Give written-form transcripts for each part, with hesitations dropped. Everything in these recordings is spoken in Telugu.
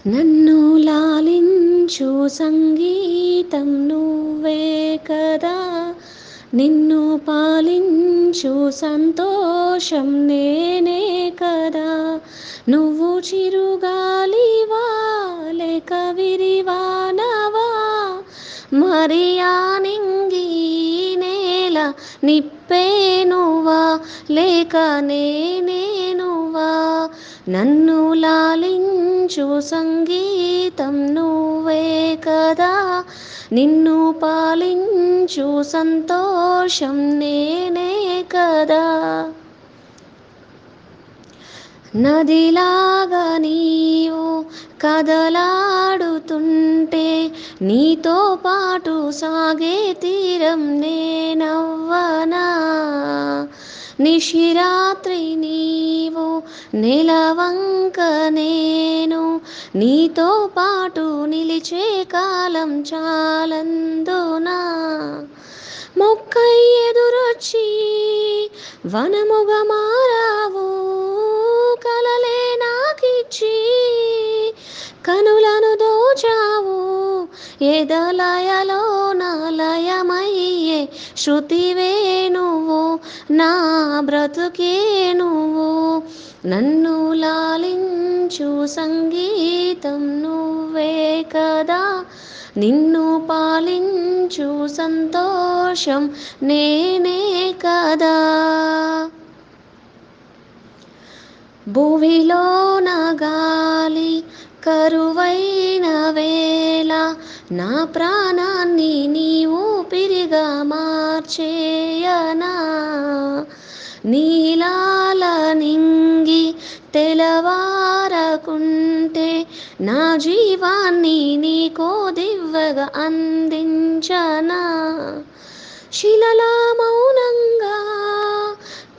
నన్ను లాలించు సంగీతం నువ్వే కదా, నిన్ను పాలించు సంతోషం నేనే కదా. నువ్వు చిరుగాలివా లేక విరివానవా, మరి ఆ నింగి నేల నిప్పేనువా లేక నేనేనువా. నన్ను లాలించు సంగీతం నువ్వే కదా, నిన్ను పాలించు సంతోషం నేనే కదా. నదిలాగా నీవు కదలాడుతుంటే నీతో పాటు సాగే తీరం నేనవ్వనా. నిశిరాత్రి నీవు నెలవంక నేను నీతో పాటు నిలిచే కాలం చాలందునా. మొక్కై ఎదురొచ్చి వనముగా మారావు, కలలే నాకిచ్చి కనులను దోచావు. ఎదలయలో లయమయ్యే శృతివే నువ్వు, నా బ్రతుకే నువ్వు. నన్ను లాలించు సంగీతం నువ్వే కదా, నిన్ను పాలించు సంతోషం నేనే కదా. భువిలోన గాలి కరువైన వేళ నా ప్రాణాన్ని నీ ఊపిరిగా మార్చేయనా. నీలాల నింగి తెలవారకుంటే నా జీవాన్ని నీకో దివ్వగా అందించనా. శిలలా మౌనంగా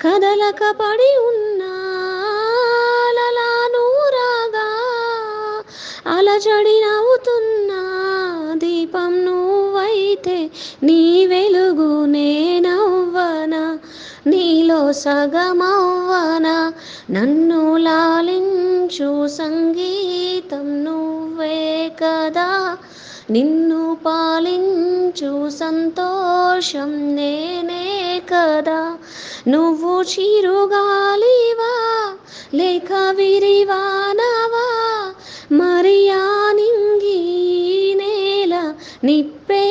కదలక పడి ఉన్నా నూరాగా అలజడి నవ్వుతున్నా. దీపం నువ్వైతే నీ వెలుగు నేనవ్వనా, నీలో సగమవ్వనా. నన్ను లాలించు సంగీతం నువ్వే కదా, నిన్ను పాలించు సంతోషం నేనే కదా. నువ్వు చిరుగాలివా లేక విరివానవా, మరి ఆ నింగి నేల నిప్పే